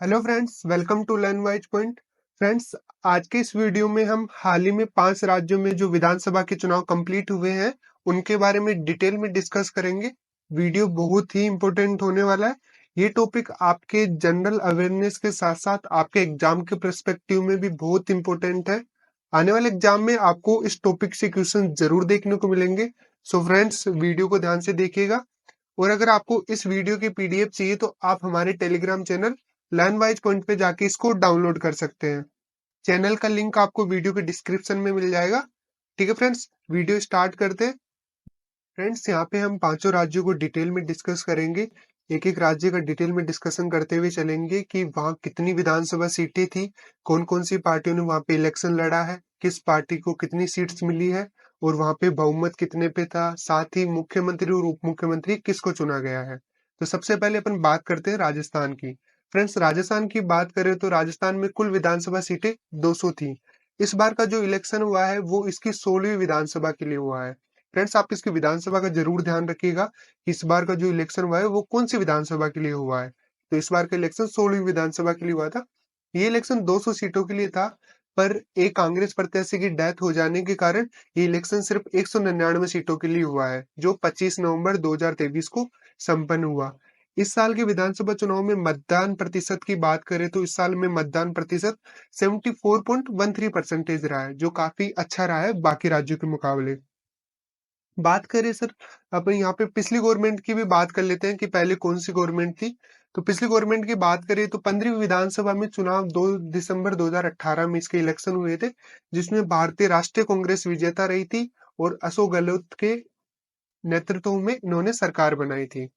Hello friends, welcome to Learn Wise Point. Friends, आज के इस वीडियो में हम हाल ही में 5 राज्यों में जो विधानसभा के चुनाव कंप्लीट हुए हैं उनके बारे में डिटेल में डिस्कस करेंगे। वीडियो बहुत ही इंपॉर्टेंट होने वाला है। ये टॉपिक आपके जनरल अवेयरनेस के साथ साथ आपके एग्जाम के पर्सपेक्टिव में भी बहुत इंपॉर्टेंट है। आने वाले एग्जाम में आपको इस टॉपिक से क्वेश्चन जरूर देखने को मिलेंगे। सो फ्रेंड्स, वीडियो को ध्यान से देखिएगा। और अगर आपको इस वीडियो की पीडीएफ चाहिए तो आप हमारे Telegram channel learn Wise point पे जाके इसको डाउनलोड कर सकते हैं। चैनल का लिंक आपको वीडियो के डिस्क्रिप्शन में मिल जाएगा। ठीक है फ्रेंड्स, वीडियो स्टार्ट करते हैं। फ्रेंड्स, यहाँ पे हम पांचों राज्यों को डिटेल में डिस्कस करेंगे। एक एक राज्य का डिटेल में डिस्कशन करते हुए चलेंगे कि वहाँ कितनी विधानसभा सीटें थी, कौन कौन सी पार्टियों ने वहाँ पे इलेक्शन लड़ा है, किस पार्टी को कितनी सीट्स मिली है और वहाँ पे बहुमत कितने पे था, साथ ही मुख्यमंत्री और उप मुख्यमंत्री किसको चुना गया है। तो सबसे पहले अपन बात करते हैं राजस्थान की। फ्रेंड्स, राजस्थान की बात करें तो राजस्थान में कुल विधानसभा सीटें 200 थी। इस बार का जो इलेक्शन हुआ है वो इसकी 16वीं विधानसभा के लिए हुआ है। फ्रेंड्स, आप इसकी विधानसभा का जरूर ध्यान रखिएगा कि इस बार का जो इलेक्शन हुआ है वो कौन सी विधानसभा के लिए हुआ है। तो इस बार का इलेक्शन 16वीं विधानसभा के लिए हुआ था। ये इलेक्शन 200 सीटों के लिए था, पर एक कांग्रेस प्रत्याशी की डेथ हो जाने के कारण ये इलेक्शन सिर्फ 199 सीटों के लिए हुआ है, जो 25 नवंबर 2023 को संपन्न हुआ। इस साल के विधानसभा चुनाव में मतदान प्रतिशत की बात करें तो इस साल में मतदान प्रतिशत 74.13% रहा है, जो काफी अच्छा रहा है बाकी राज्यों के मुकाबले। बात करें सर, अपन यहाँ पे पिछली गवर्नमेंट की भी बात कर लेते हैं कि पहले कौन सी गवर्नमेंट थी। तो पिछली गवर्नमेंट की बात करें तो 15वीं विधानसभा में चुनाव 2 दिसंबर 2018 में इसके इलेक्शन हुए थे, जिसमें भारतीय राष्ट्रीय कांग्रेस विजेता रही थी और अशोक गहलोत के नेतृत्व में इन्होंने सरकार बनाई थी।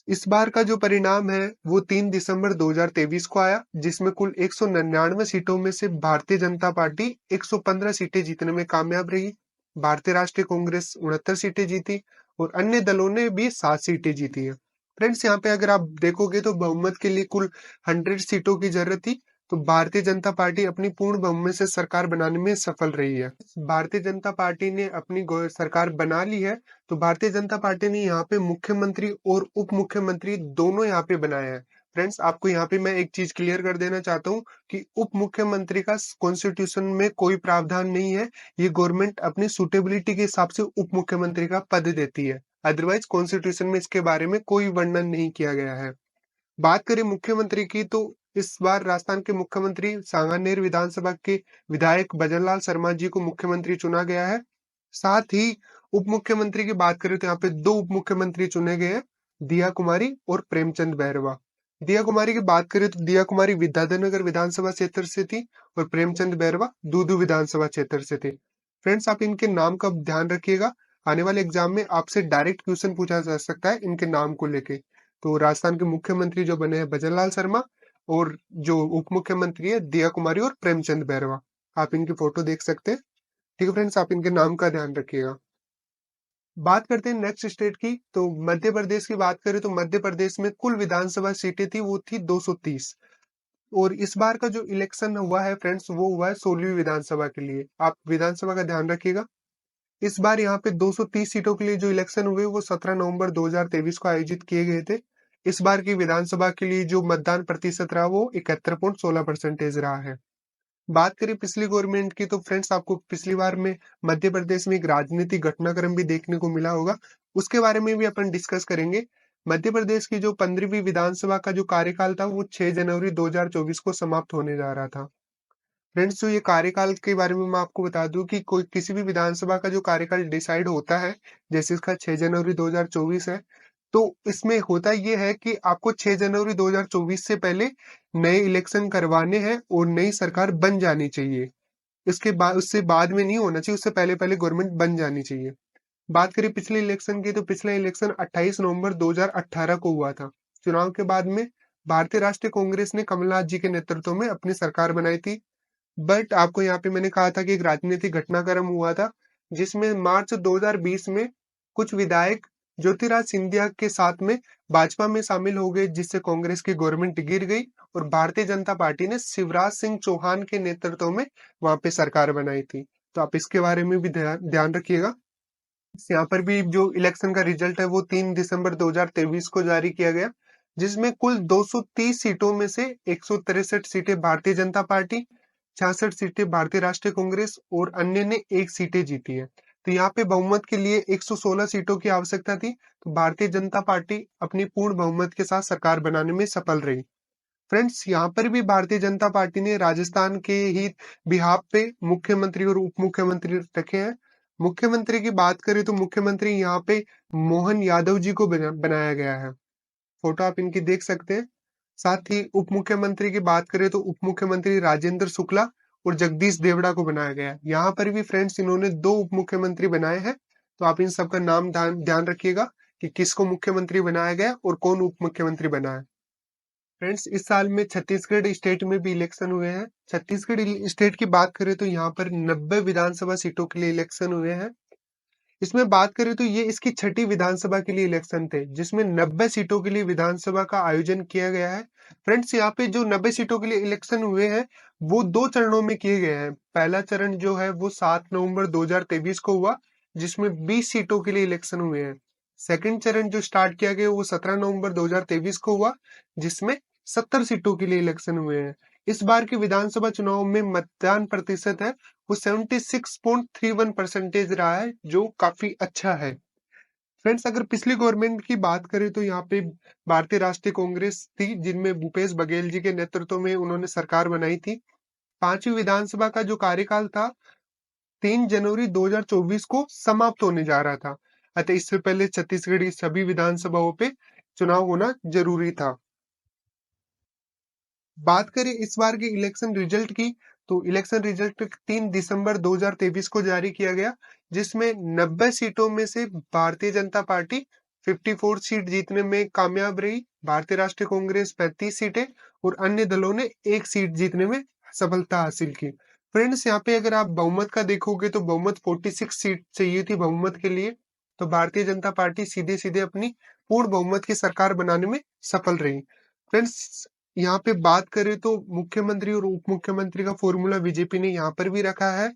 इस बार का जो परिणाम है वो 3 दिसंबर 2023 को आया, जिसमें कुल 199 सीटों में से भारतीय जनता पार्टी 115 सीटें जीतने में कामयाब रही। भारतीय राष्ट्रीय कांग्रेस 69 सीटें जीती और अन्य दलों ने भी 7 सीटें जीती हैं। फ्रेंड्स, यहाँ पे अगर आप देखोगे तो बहुमत के लिए कुल 100 सीटों की जरूरत थी, तो भारतीय जनता पार्टी अपनी पूर्ण बहुमत से सरकार बनाने में सफल रही है। भारतीय जनता पार्टी ने अपनी सरकार बना ली है। तो भारतीय जनता पार्टी ने यहाँ पे मुख्यमंत्री और उप मुख्यमंत्री दोनों यहाँ पे बनाए हैं। फ्रेंड्स, आपको यहाँ पे मैं एक चीज क्लियर कर देना चाहता हूँ कि उप मुख्यमंत्री का कॉन्स्टिट्यूशन में कोई प्रावधान नहीं है। ये गवर्नमेंट अपनी सुटेबिलिटी के हिसाब से उप मुख्यमंत्री का पद देती है। अदरवाइज कॉन्स्टिट्यूशन में इसके बारे में कोई वर्णन नहीं किया गया है। बात करें मुख्यमंत्री की तो इस बार राजस्थान के मुख्यमंत्री सांगानेर विधानसभा के विधायक भजनलाल शर्मा जी को मुख्यमंत्री चुना गया है। साथ ही उप मुख्यमंत्री की बात करें तो यहाँ पे 2 उप मुख्यमंत्री चुने गए हैं, दिया कुमारी और प्रेमचंद बैरवा। दिया कुमारी की बात करें तो दिया कुमारी विद्याधर विधानसभा क्षेत्र से थी और प्रेमचंद बैरवा दूदू विधानसभा क्षेत्र से थे। फ्रेंड्स, आप इनके नाम का ध्यान रखिएगा। आने वाले एग्जाम में आपसे डायरेक्ट क्वेश्चन पूछा जा सकता है इनके नाम को लेके। तो राजस्थान के मुख्यमंत्री जो बने हैं भजनलाल शर्मा, और जो उप मुख्यमंत्री है दिया कुमारी और प्रेमचंद बैरवा। आप इनकी फोटो देख सकते हैं। ठीक है फ्रेंड्स, आप इनके नाम का ध्यान रखिएगा। बात करते हैं नेक्स्ट स्टेट की। तो मध्य प्रदेश की बात करें तो मध्य प्रदेश में कुल विधानसभा सीटें थी वो थी 230। और इस बार का जो इलेक्शन हुआ है फ्रेंड्स वो हुआ है 16वीं विधानसभा के लिए। आप विधानसभा का ध्यान रखिएगा। इस बार यहाँ पे 230 सीटों के लिए जो इलेक्शन हुए वो 17 नवंबर 2023 को आयोजित किए गए थे। इस बार की विधानसभा के लिए जो मतदान प्रतिशत रहा वो 71.16% रहा है। बात करें पिछली गवर्नमेंट की तो फ्रेंड्स, आपको पिछली बार में मध्य प्रदेश में एक राजनीतिक घटनाक्रम भी देखने को मिला होगा, उसके बारे में भी अपन डिस्कस करेंगे। मध्य प्रदेश की जो 15वीं विधानसभा का जो कार्यकाल था वो 6 जनवरी 2024 को समाप्त होने जा रहा था। फ्रेंड्स, जो ये कार्यकाल के बारे में मैं आपको बता दूं कि कोई किसी भी विधानसभा का जो कार्यकाल डिसाइड होता है, जैसे इसका 6 जनवरी 2024 है, तो इसमें होता ये है कि आपको 6 जनवरी 2024 से पहले नए इलेक्शन करवाने हैं और नई सरकार बन जानी चाहिए। इसके बाद उससे बाद में नहीं होना चाहिए, उससे पहले पहले गवर्नमेंट बन जानी चाहिए। बात करें पिछले इलेक्शन की तो पिछला इलेक्शन 28 नवंबर 2018 को हुआ था। चुनाव के बाद में भारतीय राष्ट्रीय कांग्रेस ने कमलनाथ जी के नेतृत्व में अपनी सरकार बनाई थी। बट आपको यहाँ पे मैंने कहा था कि एक राजनीतिक घटनाक्रम हुआ था, जिसमें मार्च 2020 में कुछ विधायक ज्योतिराज सिंधिया के साथ में भाजपा में शामिल हो गए, जिससे कांग्रेस की गवर्नमेंट गिर गई और भारतीय जनता पार्टी ने शिवराज सिंह चौहान के नेतृत्व में वहां पे सरकार बनाई थी। तो आप इसके बारे में भी ध्यान ध्यान रखिएगा। यहाँ पर भी जो इलेक्शन का रिजल्ट है वो 3 दिसंबर 2023 को जारी किया गया, जिसमें कुल 230 सीटों में से 163 सीटें भारतीय जनता पार्टी, 66 सीटें भारतीय राष्ट्रीय कांग्रेस और अन्य ने 1 सीटें जीती है। तो यहाँ पे बहुमत के लिए 116 सीटों की आवश्यकता थी, तो भारतीय जनता पार्टी अपनी पूर्ण बहुमत के साथ सरकार बनाने में सफल रही। फ्रेंड्स, यहाँ पर भी भारतीय जनता पार्टी ने राजस्थान के ही बिहाफ पे मुख्यमंत्री और उप मुख्यमंत्री रखे हैं। मुख्यमंत्री की बात करें तो मुख्यमंत्री यहाँ पे मोहन यादव जी को बनाया गया है। फोटो आप इनकी देख सकते हैं। साथ ही उप मुख्यमंत्री की बात करें तो उप मुख्यमंत्री राजेंद्र शुक्ला और जगदीश देवड़ा को बनाया गया है। यहाँ पर भी फ्रेंड्स इन्होंने 2 उप मुख्यमंत्री बनाए हैं, तो आप इन सबका नाम ध्यान रखिएगा कि किसको मुख्यमंत्री बनाया गया और कौन उप मुख्यमंत्री बना है। फ्रेंड्स, इस साल में छत्तीसगढ़ स्टेट में भी इलेक्शन हुए हैं। छत्तीसगढ़ स्टेट की बात करें तो यहाँ पर 90 विधानसभा सीटों के लिए इलेक्शन हुए हैं। इसमें बात करें तो ये इसकी छठी विधानसभा के लिए इलेक्शन थे, जिसमें 90 सीटों के लिए विधानसभा का आयोजन किया गया है। फ्रेंड्स, यहाँ पे जो 90 सीटों के लिए इलेक्शन हुए हैं, वो 2 चरणों में किए गए हैं। पहला चरण जो है वो 7 नवंबर 2023 को हुआ, जिसमें 20 सीटों के लिए इलेक्शन हुए हैं। सेकंड चरण जो स्टार्ट किया गया वो 17 नवंबर 2023 को हुआ, जिसमें 70 सीटों के लिए इलेक्शन हुए हैं। इस बार के विधानसभा चुनाव में मतदान प्रतिशत है वो 76.31% रहा है, जो काफी अच्छा है। फ्रेंड्स, अगर पिछली गवर्नमेंट की बात करें तो यहाँ पे भारतीय राष्ट्रीय कांग्रेस थी, जिनमें भूपेश बघेल जी के नेतृत्व में उन्होंने सरकार बनाई थी। 5वीं विधानसभा का जो कार्यकाल था 3 जनवरी 2024 को समाप्त होने जा रहा था, अतः इससे पहले छत्तीसगढ़ की सभी विधानसभाओं पे चुनाव होना जरूरी था। बात करें इस बार के इलेक्शन रिजल्ट की, तो इलेक्शन रिजल्ट 3 दिसंबर 2023 को जारी किया गया, जिसमें 90 सीटों में से भारतीय जनता पार्टी 54 सीट जीतने में कामयाब रही। भारतीय राष्ट्रीय कांग्रेस 35 सीटें और अन्य दलों ने 1 सीट जीतने में सफलता हासिल की। फ्रेंड्स, यहाँ पे अगर आप बहुमत का देखोगे तो बहुमत 46 सीट चाहिए थी बहुमत के लिए, तो भारतीय जनता पार्टी सीधे सीधे अपनी पूर्ण बहुमत की सरकार बनाने में सफल रही। फ्रेंड्स, यहाँ पे बात करें तो मुख्यमंत्री और उप मुख्यमंत्री का फॉर्मूला बीजेपी ने यहाँ पर भी रखा है।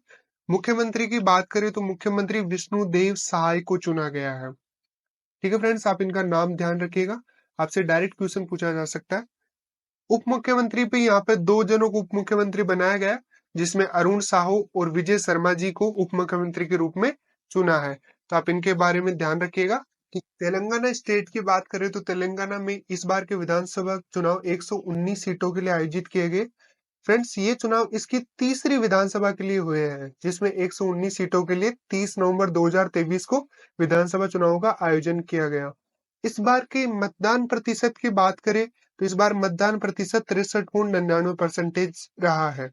मुख्यमंत्री की बात करें तो मुख्यमंत्री विष्णुदेव सहाय को चुना गया है। ठीक है फ्रेंड्स, आप इनका नाम ध्यान रखिएगा, आपसे डायरेक्ट क्वेश्चन पूछा जा सकता है। उप मुख्यमंत्री पे यहाँ पे 2 जनों को उप मुख्यमंत्री बनाया गया, जिसमें अरुण साहू और विजय शर्मा जी को उप मुख्यमंत्री के रूप में चुना है। तो आप इनके बारे में ध्यान रखिएगा। कि तेलंगाना स्टेट की बात करें तो तेलंगाना में इस बार के विधानसभा चुनाव 119 सीटों के लिए आयोजित किए गए। फ्रेंड्स, ये चुनाव इसकी तीसरी विधानसभा के लिए हुए हैं, जिसमें 119 सीटों के लिए 30 नवंबर 2023 को विधानसभा चुनाव का आयोजन किया गया। इस बार के मतदान प्रतिशत की बात करें तो इस बार मतदान प्रतिशत 63.99% रहा है।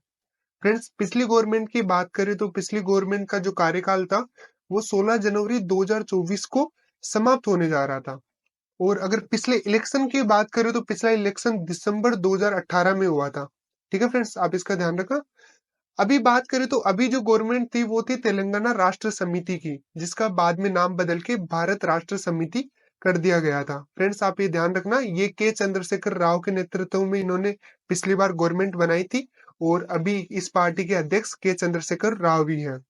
फ्रेंड्स, पिछली गवर्नमेंट की बात करें तो पिछली गवर्नमेंट का जो कार्यकाल था वो 16 जनवरी 2024 को समाप्त होने जा रहा था। और अगर पिछले इलेक्शन की बात करें तो पिछला इलेक्शन दिसंबर 2018 में हुआ था। ठीक है फ्रेंड्स, आप इसका ध्यान रखना। अभी बात करें तो अभी जो गवर्नमेंट थी वो थी तेलंगाना राष्ट्र समिति की, जिसका बाद में नाम बदल के भारत राष्ट्र समिति कर दिया गया था। फ्रेंड्स, आप ये ध्यान रखना, ये के चंद्रशेखर राव के नेतृत्व में इन्होंने पिछली बार गवर्नमेंट बनाई थी और अभी इस पार्टी के अध्यक्ष के चंद्रशेखर राव भी हैं।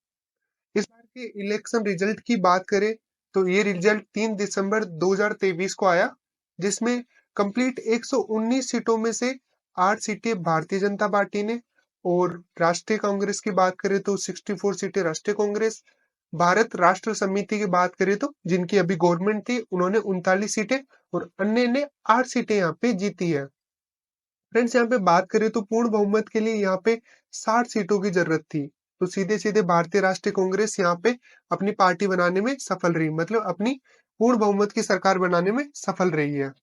इस बार के इलेक्शन रिजल्ट की बात करें तो ये रिजल्ट 3 दिसंबर 2023 को आया, जिसमें कंप्लीट 119 सीटों में से 8 सीटें भारतीय जनता पार्टी ने और राष्ट्रीय कांग्रेस की बात करें तो 64 सीटें राष्ट्रीय कांग्रेस। भारत राष्ट्र समिति की बात करें तो जिनकी अभी गवर्नमेंट थी उन्होंने 39 सीटें और अन्य ने 8 सीटें यहाँ पे जीती है। फ्रेंड्स, यहाँ पे बात करें तो पूर्ण बहुमत के लिए यहाँ पे 60 सीटों की जरूरत थी, तो सीधे सीधे भारतीय राष्ट्रीय कांग्रेस यहाँ पे अपनी पार्टी बनाने में सफल रही, मतलब अपनी पूर्ण बहुमत की सरकार बनाने में सफल रही है।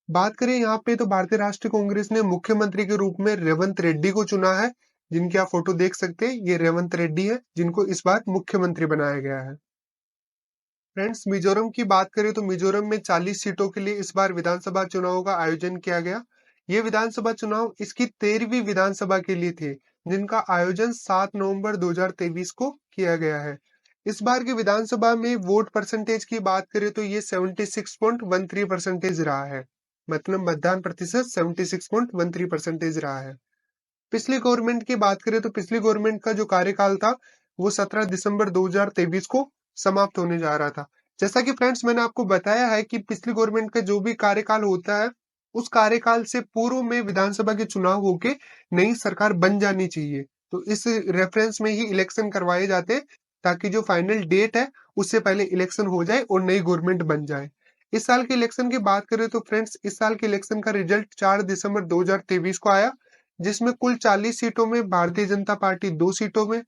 बात करें यहाँ पे तो भारतीय राष्ट्रीय कांग्रेस ने मुख्यमंत्री के रूप में रेवंत रेड्डी को चुना है, जिनकी आप फोटो देख सकते हैं। ये रेवंत रेड्डी है जिनको इस बार मुख्यमंत्री बनाया गया है। फ्रेंड्स, मिजोरम की बात करें तो मिजोरम में 40 सीटों के लिए इस बार विधानसभा चुनाव का आयोजन किया गया। ये विधानसभा चुनाव इसकी 13वीं विधानसभा के लिए थे, जिनका आयोजन 7 नवंबर 2023 को किया गया है। इस बार की विधानसभा में वोट परसेंटेज की बात करें तो ये 76.13% रहा है, मतलब मतदान प्रतिशत 76.13% रहा है। पिछली गवर्नमेंट की बात करें तो पिछली गवर्नमेंट का जो कार्यकाल था वो 17 दिसंबर 2023 को समाप्त होने जा रहा था। जैसा कि फ्रेंड्स मैंने आपको बताया है कि पिछली गवर्नमेंट का जो भी कार्यकाल होता है उस कार्यकाल से पूर्व में विधानसभा के चुनाव होके नई सरकार बन जानी चाहिए। तो इस रेफरेंस में ही इलेक्शन करवाए जाते हैं, ताकि जो फाइनल डेट है उससे पहले इलेक्शन हो जाए और नई गवर्नमेंट बन जाए। इस साल के इलेक्शन की बात करें तो फ्रेंड्स, इस साल के इलेक्शन का रिजल्ट 4 दिसंबर 2023 को आया, जिसमें कुल 40 सीटों में भारतीय जनता पार्टी 2 सीटों में,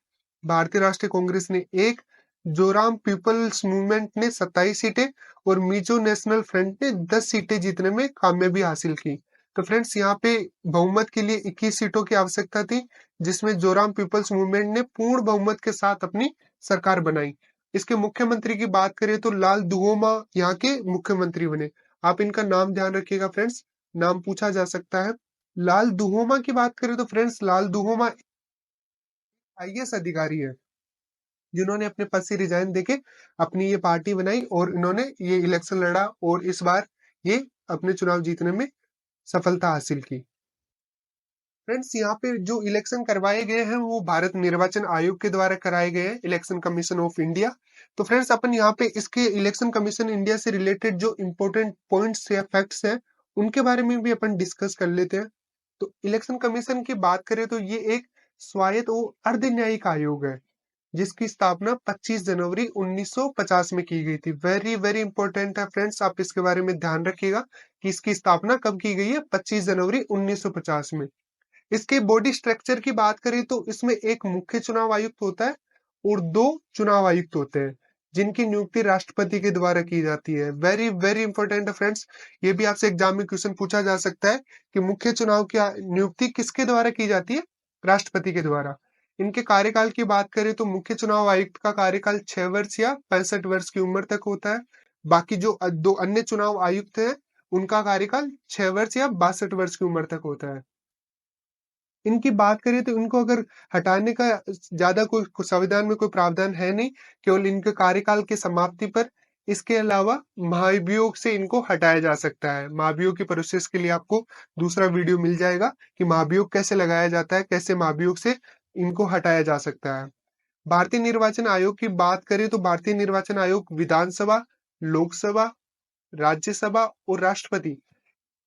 भारतीय राष्ट्रीय कांग्रेस ने 1, जोराम पीपल्स मूवमेंट ने 27 सीटें और मिजो नेशनल फ्रंट ने 10 सीटें जीतने में कामयाबी हासिल की। तो फ्रेंड्स, यहाँ पे बहुमत के लिए 21 सीटों की आवश्यकता थी, जिसमें जोराम पीपल्स मूवमेंट ने पूर्ण बहुमत के साथ अपनी सरकार बनाई। इसके मुख्यमंत्री की बात करें तो लाल दुहोमा यहाँ के मुख्यमंत्री बने। आप इनका नाम ध्यान रखिएगा फ्रेंड्स, नाम पूछा जा सकता है। लाल दुहोमा की बात करें तो फ्रेंड्स, लाल दुहोमा आईएएस अधिकारी है, जिन्होंने अपने पद से रिजाइन देके अपनी ये पार्टी बनाई और इन्होंने ये इलेक्शन लड़ा और इस बार ये अपने चुनाव जीतने में सफलता हासिल की। फ्रेंड्स, यहाँ पे जो इलेक्शन करवाए गए हैं वो भारत निर्वाचन आयोग के द्वारा कराए गए हैं, इलेक्शन कमीशन ऑफ इंडिया। तो फ्रेंड्स, अपन यहाँ पे इसके इलेक्शन कमीशन इंडिया से रिलेटेड जो इंपॉर्टेंट पॉइंट्स या फैक्ट्स हैं उनके बारे में भी अपन डिस्कस कर लेते हैं। तो इलेक्शन कमीशन की बात करें तो ये एक स्वायत्त और अर्ध न्यायिक आयोग है, जिसकी स्थापना 25 जनवरी 1950 में की गई थी। वेरी वेरी इंपॉर्टेंट है फ्रेंड्स, आप इसके बारे में ध्यान रखिएगा कि इसकी स्थापना कब की गई है, 25 जनवरी 1950 में। इसके बॉडी स्ट्रक्चर की बात करें तो इसमें एक मुख्य चुनाव आयुक्त होता है और 2 चुनाव आयुक्त होते हैं, जिनकी नियुक्ति राष्ट्रपति के द्वारा की जाती है। वेरी वेरी इंपॉर्टेंट है फ्रेंड्स, ये भी आपसे एग्जाम में क्वेश्चन पूछा जा सकता है कि मुख्य चुनाव की नियुक्ति किसके द्वारा की जाती है, राष्ट्रपति के द्वारा। इनके कार्यकाल की बात करें तो मुख्य चुनाव आयुक्त का कार्यकाल 6 वर्ष या 65 वर्ष की उम्र तक होता है। बाकी जो 2 अन्य चुनाव आयुक्त हैं, उनका कार्यकाल 6 वर्ष या 62 वर्ष की उम्र तक होता है। इनकी बात करें तो इनको अगर हटाने का ज़्यादा कोई संविधान में कोई प्रावधान है नहीं, केवल इनके कार्यकाल की समाप्ति पर। इसके अलावा महाभियोग से इनको हटाया जा सकता है। महाभियोग की प्रोसेस के लिए आपको दूसरा वीडियो मिल जाएगा कि महाभियोग कैसे लगाया जाता है, कैसे महाभियोग से इनको हटाया जा सकता है। भारतीय निर्वाचन आयोग की बात करें तो भारतीय निर्वाचन आयोग विधानसभा, लोकसभा, राज्यसभा और राष्ट्रपति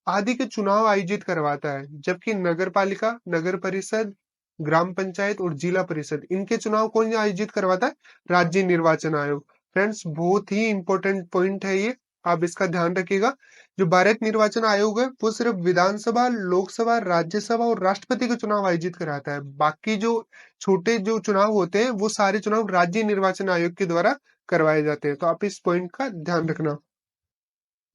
आदि के चुनाव आयोजित करवाता है, जबकि नगर पालिका, नगर परिषद, ग्राम पंचायत और जिला परिषद इनके चुनाव कौन आयोजित करवाता है, राज्य निर्वाचन आयोग। फ्रेंड्स, बहुत ही इंपॉर्टेंट पॉइंट है ये, आप इसका ध्यान रखिएगा। जो भारत निर्वाचन आयोग है वो सिर्फ विधानसभा, लोकसभा, राज्यसभा और राष्ट्रपति के चुनाव आयोजित कराता है। बाकी जो छोटे जो चुनाव होते हैं वो सारे चुनाव राज्य निर्वाचन आयोग के द्वारा करवाए जाते हैं। तो आप इस पॉइंट का ध्यान रखना।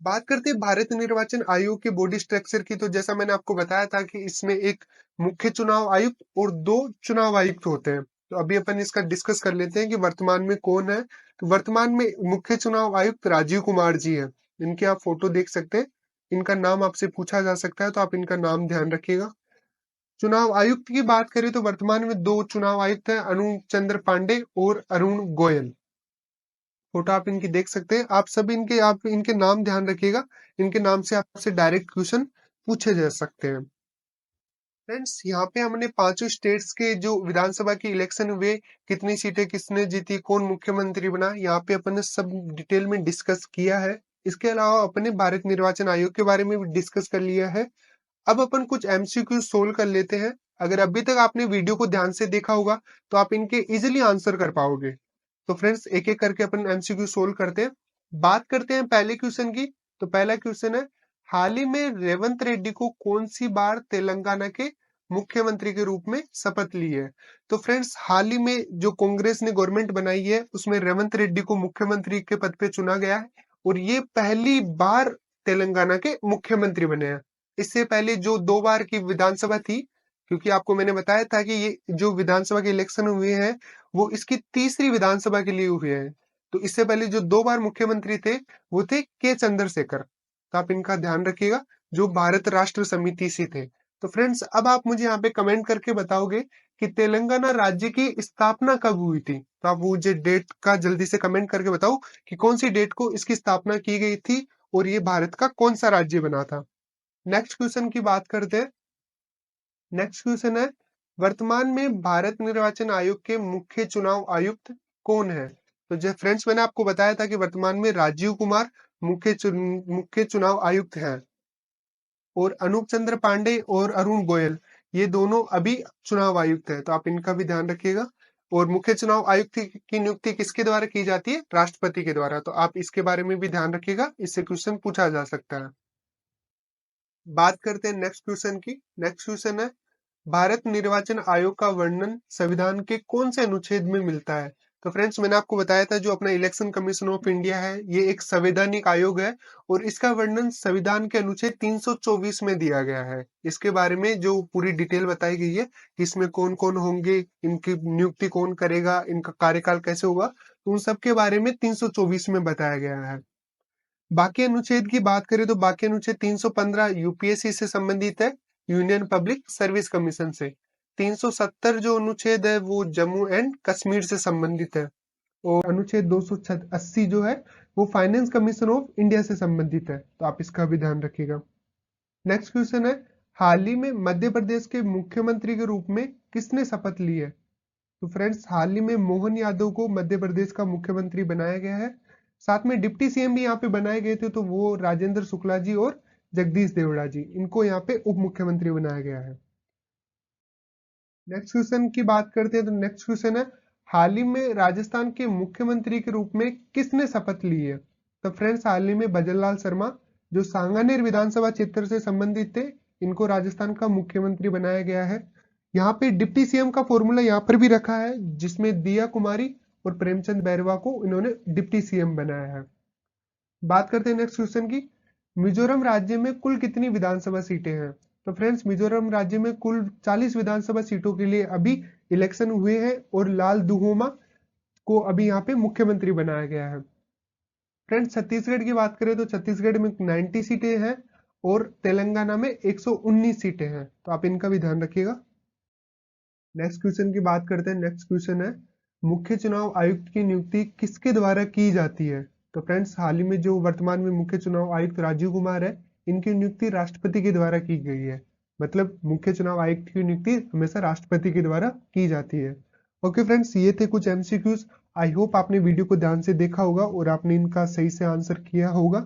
बात करते हैं भारत निर्वाचन आयोग के बॉडी स्ट्रक्चर की, तो जैसा मैंने आपको बताया था कि इसमें एक मुख्य चुनाव आयुक्त और 2 चुनाव आयुक्त होते हैं। तो अभी अपन इसका डिस्कस कर लेते हैं कि वर्तमान में कौन है। तो वर्तमान में मुख्य चुनाव आयुक्त राजीव कुमार जी है। इनके आप फोटो देख सकते हैं। इनका नाम आपसे पूछा जा सकता है, तो आप इनका नाम ध्यान रखिएगा। चुनाव आयुक्त की बात करें तो वर्तमान में 2 चुनाव आयुक्त हैं, अनुप चंद्र पांडे और अरुण गोयल। फोटो आप इनकी देख सकते हैं। आप इनके नाम ध्यान रखिएगा। इनके नाम से आपसे डायरेक्ट क्वेश्चन पूछे जा सकते हैं। फ्रेंड्स, यहाँ पे हमने पांचों स्टेट्स के जो विधानसभा की इलेक्शन हुए, कितनी सीटें किसने जीती, कौन मुख्यमंत्री बना, यहाँ पे अपन ने सब डिटेल में डिस्कस किया है। इसके अलावा अपने भारत निर्वाचन आयोग के बारे में भी डिस्कस कर लिया है। अब अपन कुछ एमसीक्यू सोल्व कर लेते हैं। अगर अभी तक आपने वीडियो को ध्यान से देखा होगा तो आप इनके इजिली आंसर कर पाओगे। तो फ्रेंड्स, एक एक करके अपन एमसीक्यू सोल्व करते हैं। बात करते हैं पहले क्वेश्चन की। तो पहला क्वेश्चन है, हाल ही में रेवंत रेड्डी को कौन सी बार तेलंगाना के मुख्यमंत्री के रूप में शपथ ली है। तो फ्रेंड्स, हाल ही में जो कांग्रेस ने गवर्नमेंट बनाई है उसमें रेवंत रेड्डी को मुख्यमंत्री के पद पे चुना गया है और ये पहली बार तेलंगाना के मुख्यमंत्री बने हैं। इससे पहले जो 2 बार की विधानसभा थी, क्योंकि आपको मैंने बताया था कि ये जो विधानसभा के इलेक्शन हुए हैं वो इसकी तीसरी विधानसभा के लिए हुए हैं। तो इससे पहले जो 2 बार मुख्यमंत्री थे वो थे के चंद्रशेखर। तो आप इनका ध्यान रखिएगा, जो भारत राष्ट्र समिति से थे। तो फ्रेंड्स, अब आप मुझे यहाँ पे कमेंट करके बताओगे कि तेलंगाना राज्य की स्थापना कब हुई थी। तो आप मुझे डेट का जल्दी से कमेंट करके बताओ कि कौन सी डेट को इसकी स्थापना की गई थी और ये भारत का कौन सा राज्य बना था। नेक्स्ट क्वेश्चन की बात करते हैं। नेक्स्ट क्वेश्चन है, वर्तमान में भारत निर्वाचन आयोग के मुख्य चुनाव आयुक्त कौन है। तो जो फ्रेंड्स, मैंने आपको बताया था कि वर्तमान में राजीव कुमार मुख्य चुनाव आयुक्त हैं। और अनूप चंद्र पांडे और अरुण गोयल, ये दोनों अभी चुनाव आयुक्त है, तो आप इनका भी ध्यान रखिएगा। और मुख्य चुनाव आयुक्त की नियुक्ति किसके द्वारा की जाती है? राष्ट्रपति के द्वारा, तो आप इसके बारे में भी ध्यान रखिएगा, इससे क्वेश्चन पूछा जा सकता है। बात करते हैं नेक्स्ट क्वेश्चन की। नेक्स्ट क्वेश्चन है, भारत निर्वाचन आयोग का वर्णन संविधान के कौन से अनुच्छेद में मिलता है? तो फ्रेंड्स, मैंने आपको बताया था जो अपना इलेक्शन कमीशन ऑफ इंडिया है, ये एक संवैधानिक आयोग है और इसका वर्णन संविधान के अनुच्छेद 324 में दिया गया है। इसके बारे में जो पूरी डिटेल बताई गई है कि इसमें कौन कौन होंगे, इनकी नियुक्ति कौन करेगा, इनका कार्यकाल कैसे होगा, तो उन सब के बारे में 324 में बताया गया है। बाकी अनुच्छेद की बात करें तो बाकी अनुच्छेद 315 यूपीएससी से संबंधित है, यूनियन पब्लिक सर्विस कमीशन से। 370 जो अनुच्छेद है वो जम्मू एंड कश्मीर से संबंधित है। और अनुच्छेद 280 जो है वो फाइनेंस कमीशन ऑफ इंडिया से संबंधित है, तो आप इसका भी ध्यान रखिएगा। नेक्स्ट क्वेश्चन है, हाल ही में मध्य प्रदेश के मुख्यमंत्री के रूप में किसने शपथ ली है? तो फ्रेंड्स, हाल ही में मोहन यादव को मध्य प्रदेश का मुख्यमंत्री बनाया गया है। साथ में डिप्टी सीएम भी यहाँ पे बनाए गए थे, तो वो राजेंद्र शुक्ला जी और जगदीश देवड़ा जी, इनको यहाँ पे उप मुख्यमंत्री बनाया गया है। नेक्स्ट क्वेश्चन की बात करते हैं, तो नेक्स्ट क्वेश्चन है, हाल ही में राजस्थान के मुख्यमंत्री के रूप में किसने शपथ ली है? तो फ्रेंड्स, हाल ही में भजन लाल शर्मा जो सांगानेर विधानसभा क्षेत्र से संबंधित थे, इनको राजस्थान का मुख्यमंत्री बनाया गया है। यहाँ पे डिप्टी सीएम का फॉर्मूला यहाँ पर भी रखा है, जिसमें दिया कुमारी और प्रेमचंद बैरवा को इन्होंने डिप्टी सीएम बनाया है। बात करते हैं नेक्स्ट क्वेश्चन की, मिजोरम राज्य में कुल कितनी विधानसभा सीटें हैं? तो फ्रेंड्स, मिजोरम राज्य में कुल 40 विधानसभा सीटों के लिए अभी इलेक्शन हुए हैं और लाल दुहोमा को अभी यहाँ पे मुख्यमंत्री बनाया गया है। फ्रेंड्स, छत्तीसगढ़ की बात करें तो छत्तीसगढ़ में 90 सीटें हैं और तेलंगाना में 119 सीटें हैं, तो आप इनका भी ध्यान रखिएगा। नेक्स्ट क्वेश्चन की बात करते हैं। नेक्स्ट क्वेश्चन है, मुख्य चुनाव आयुक्त की नियुक्ति किसके द्वारा की जाती है? तो फ्रेंड्स, हाल ही में जो वर्तमान में मुख्य चुनाव आयुक्त राजीव कुमार है, इनकी नियुक्ति राष्ट्रपति के द्वारा की गई है। मतलब मुख्य चुनाव आयुक्त की नियुक्ति हमेशा राष्ट्रपति के द्वारा की जाती है। ओके फ्रेंड्स, ये थे कुछ एमसीक्यूज। आई होप आपने वीडियो को ध्यान से देखा होगा और आपने इनका सही से आंसर किया होगा।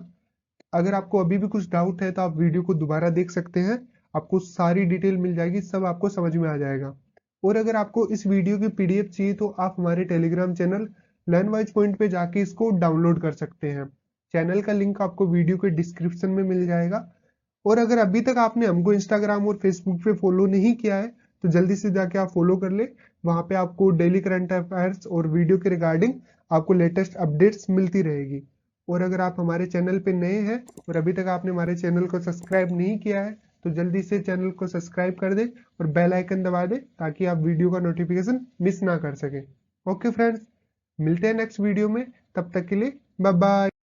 अगर आपको अभी भी कुछ डाउट है तो आप वीडियो को दोबारा देख सकते हैं, आपको सारी डिटेल मिल जाएगी, सब आपको समझ में आ जाएगा। और अगर आपको इस वीडियो की पीडीएफ चाहिए तो आप हमारे टेलीग्राम चैनल लर्नवाइज पॉइंट पे जाके इसको डाउनलोड कर सकते हैं। चैनल का लिंक आपको वीडियो के डिस्क्रिप्शन में मिल जाएगा। और अगर अभी तक आपने हमको इंस्टाग्राम और फेसबुक पे फॉलो नहीं किया है तो जल्दी से जाके आप फॉलो कर ले। वहां पे आपको डेली करंट अफेयर्स और वीडियो के रिगार्डिंग आपको लेटेस्ट अपडेट्स मिलती रहेगी। और अगर आप हमारे चैनल पे नए हैं और अभी तक आपने हमारे चैनल को सब्सक्राइब नहीं किया है तो जल्दी से चैनल को सब्सक्राइब कर दे और बेल आइकन दबा दे ताकि आप वीडियो का नोटिफिकेशन मिस ना कर सके। ओके फ्रेंड्स, मिलते हैं नेक्स्ट वीडियो में, तब तक के लिए बाय बाय।